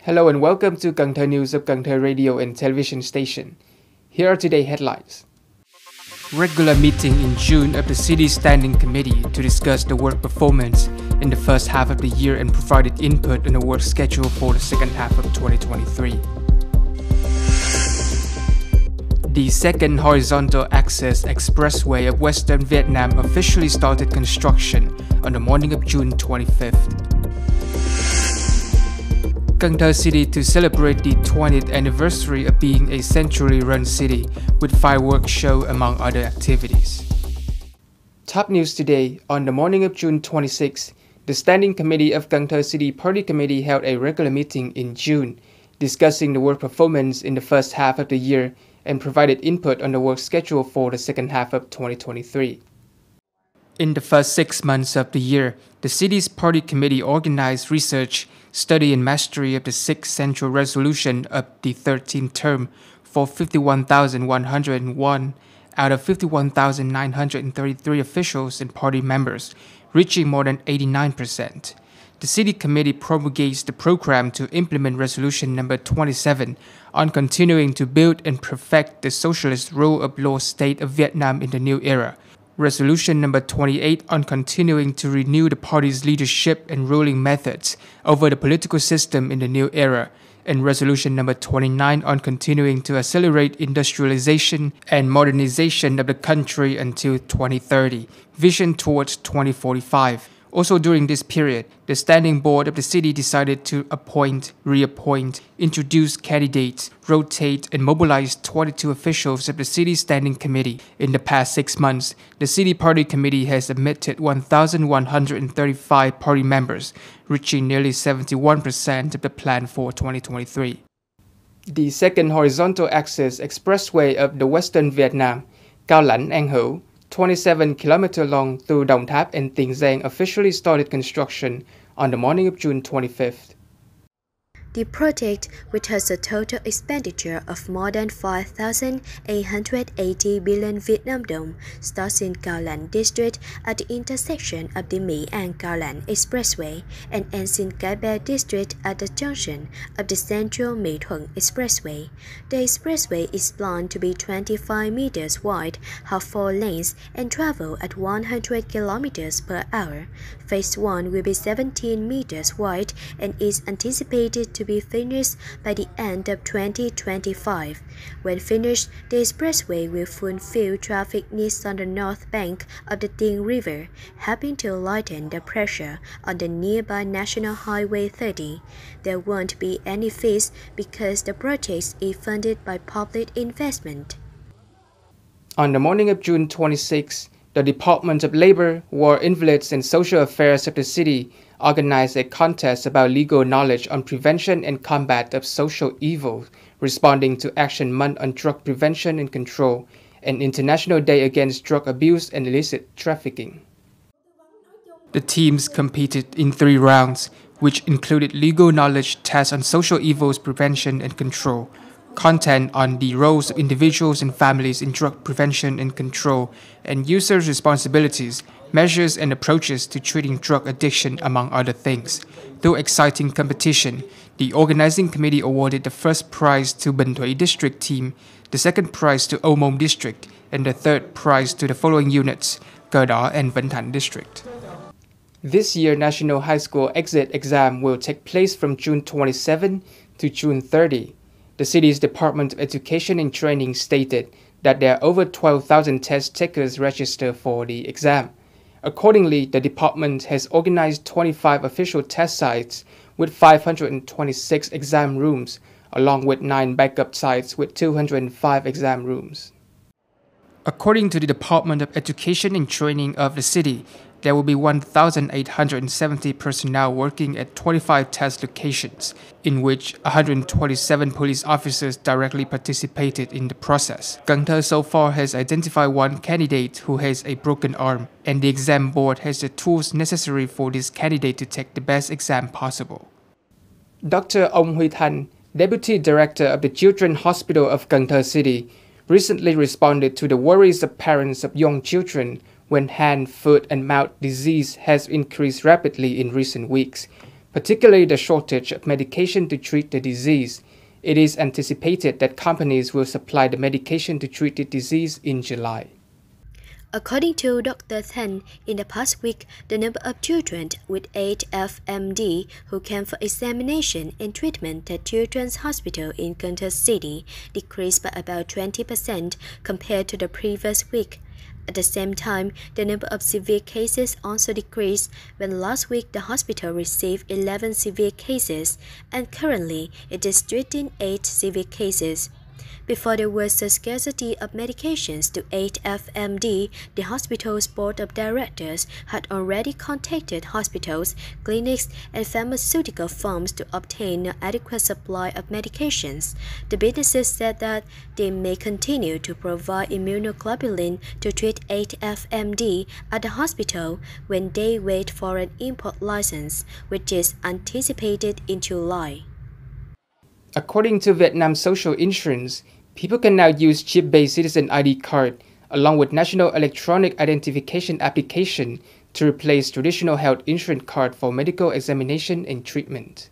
Hello and welcome to Cần Thơ News of Cần Thơ Radio and Television Station. Here are today's headlines. Regular meeting in June of the City Standing Committee to discuss the work performance in the first half of the year and provided input on the work schedule for the second half of 2023. The second horizontal access expressway of Western Vietnam officially started construction on the morning of June 25th. Cần Thơ City to celebrate the 20th anniversary of being a centrally-run city with fireworks show among other activities. Top news today. On the morning of June 26, the Standing Committee of Cần Thơ City Party Committee held a regular meeting in June, discussing the work performance in the first half of the year and provided input on the work schedule for the second half of 2023. In the first 6 months of the year, the city's party committee organized research, study and mastery of the 6th Central Resolution of the 13th term for 51,101 out of 51,933 officials and party members, reaching more than 89%. The City Committee promulgates the program to implement Resolution number 27 on continuing to build and perfect the socialist rule of law state of Vietnam in the new era, Resolution number 28 on continuing to renew the party's leadership and ruling methods over the political system in the new era, and Resolution number 29 on continuing to accelerate industrialization and modernization of the country until 2030, vision towards 2045. Also during this period, the Standing Board of the city decided to appoint, reappoint, introduce candidates, rotate, and mobilize 22 officials of the City Standing Committee. In the past 6 months, the City Party Committee has admitted 1,135 party members, reaching nearly 71% of the plan for 2023. The second horizontal access expressway of the Western Vietnam, Cao Lãnh An Hữu, 27 km long through Đồng Tháp and Tiền Giang officially started construction on the morning of June 25th. The project, which has a total expenditure of more than 5,880 billion Vietnam dong, starts in Cao Lãnh district at the intersection of the Mỹ An Cao Lãnh Expressway and ends in Cái Bè district at the junction of the Central Mỹ Thuận Expressway. The expressway is planned to be 25 meters wide, have 4 lanes, and travel at 100 kilometers per hour. Phase 1 will be 17 meters wide and is anticipated to be finished by the end of 2025. When finished, the expressway will fulfill traffic needs on the north bank of the Tiền River, helping to lighten the pressure on the nearby National Highway 30. There won't be any fees because the project is funded by public investment. On the morning of June 26, the Department of Labor, War, Invalids and Social Affairs of the city organized a contest about legal knowledge on prevention and combat of social evil, responding to Action Month on Drug Prevention and Control, and International Day Against Drug Abuse and Illicit Trafficking. The teams competed in 3 rounds, which included legal knowledge tests on social evils prevention and control, content on the roles of individuals and families in drug prevention and control, and users' responsibilities, measures and approaches to treating drug addiction, among other things. Through exciting competition, the organizing committee awarded the first prize to Bình Thủy district team, the second prize to Âu Môn district, and the third prize to the following units, Cờ Đỏ and Vĩnh Thạnh district. This year, National High School exit exam will take place from June 27 to June 30. The city's Department of Education and Training stated that there are over 12,000 test takers registered for the exam. Accordingly, the department has organized 25 official test sites with 526 exam rooms, along with 9 backup sites with 205 exam rooms. According to the Department of Education and Training of the city, there will be 1,870 personnel working at 25 test locations, in which 127 police officers directly participated in the process. Cần Thơ so far has identified 1 candidate who has a broken arm, and the exam board has the tools necessary for this candidate to take the best exam possible. Dr. Ông Huy Thanh, Deputy Director of the Children's Hospital of Cần Thơ City, recently responded to the worries of parents of young children when hand, foot, and mouth disease has increased rapidly in recent weeks, particularly the shortage of medication to treat the disease. It is anticipated that companies will supply the medication to treat the disease in July. According to Dr. Thành, in the past week, the number of children with HFMD who came for examination and treatment at Children's Hospital in Cần Thơ City decreased by about 20% compared to the previous week. At the same time, the number of severe cases also decreased when last week the hospital received 11 severe cases and currently it is treating 8 severe cases. Before there was a scarcity of medications to HFMD, the hospital's board of directors had already contacted hospitals, clinics, and pharmaceutical firms to obtain an adequate supply of medications. The businesses said that they may continue to provide immunoglobulin to treat HFMD at the hospital when they wait for an import license, which is anticipated in July. According to Vietnam Social Insurance, people can now use chip-based citizen ID card along with National Electronic Identification Application to replace traditional health insurance card for medical examination and treatment.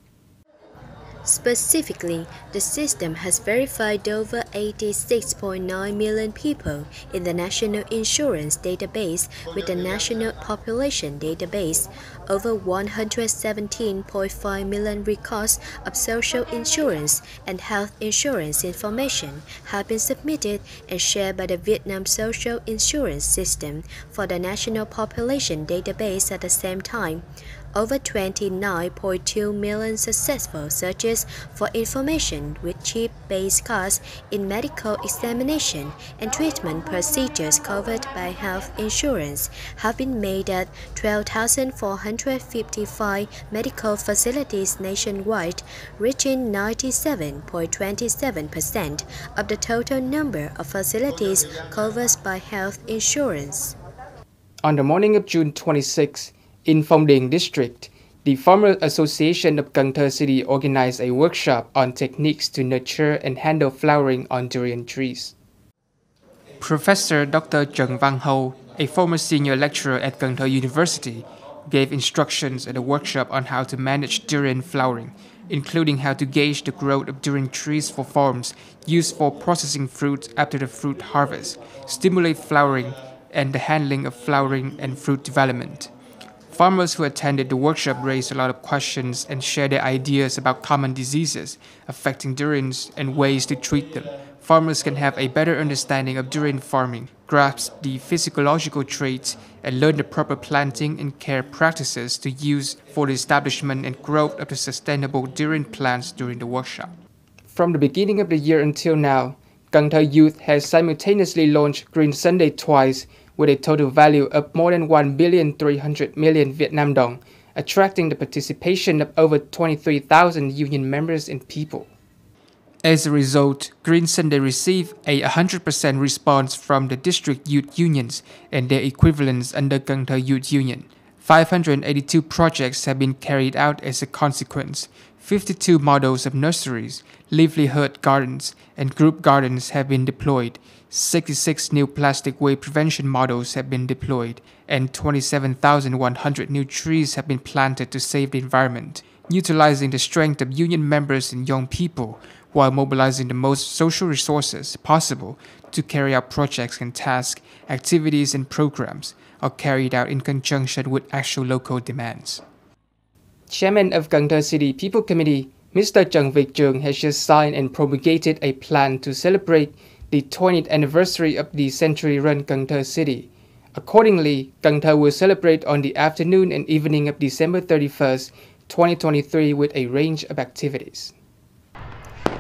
Specifically, the system has verified over 86.9 million people in the National Insurance Database with the National Population Database. Over 117.5 million records of social insurance and health insurance information have been submitted and shared by the Vietnam Social Insurance System for the National Population Database at the same time. Over 29.2 million successful searches for information with chip-based cards in medical examination and treatment procedures covered by health insurance have been made at 12,455 medical facilities nationwide, reaching 97.27% of the total number of facilities covered by health insurance. On the morning of June 26, in Phong Điền District, the Farmers Association of Cần Thơ City organized a workshop on techniques to nurture and handle flowering on durian trees. Professor Dr. Trần Văn Hậu, a former senior lecturer at Cần Thơ University, gave instructions at a workshop on how to manage durian flowering, including how to gauge the growth of durian trees for farms used for processing fruit after the fruit harvest, stimulate flowering, and the handling of flowering and fruit development. Farmers who attended the workshop raised a lot of questions and shared their ideas about common diseases affecting durians and ways to treat them. Farmers can have a better understanding of durian farming, grasp the physiological traits, and learn the proper planting and care practices to use for the establishment and growth of the sustainable durian plants during the workshop. From the beginning of the year until now, Cần Thơ Youth has simultaneously launched Green Sunday twice, with a total value of more than 1,300,000,000 Vietnam dong, attracting the participation of over 23,000 union members and people. As a result, Green Sunday received a 100% response from the district youth unions and their equivalents under Cần Thơ Youth Union. 582 projects have been carried out as a consequence. 52 models of nurseries, livelihood gardens, and group gardens have been deployed. 66 new plastic waste prevention models have been deployed, and 27,100 new trees have been planted to save the environment, utilizing the strength of union members and young people, while mobilizing the most social resources possible to carry out projects and tasks, activities and programs are carried out in conjunction with actual local demands. Chairman of Cần Thơ City People Committee, Mr. Trần Việt Trường, has just signed and promulgated a plan to celebrate the 20th anniversary of the century-run Cần Thơ City. Accordingly, Cần Thơ will celebrate on the afternoon and evening of December 31st, 2023 with a range of activities.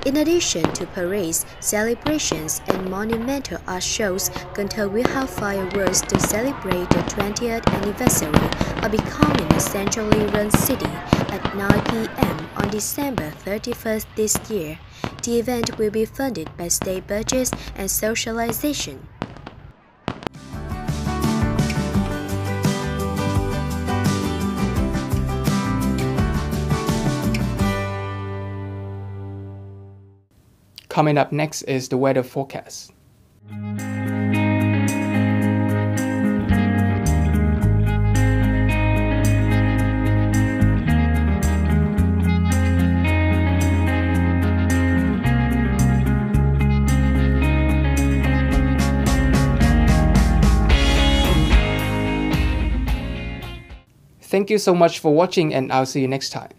In addition to parades, celebrations, and monumental art shows, Cần Thơ will have fireworks to celebrate the 20th anniversary of becoming a centrally run city at 9 p.m. on December 31st this year. The event will be funded by state budgets and socialization. Coming up next is the weather forecast. Thank you so much for watching, and I'll see you next time.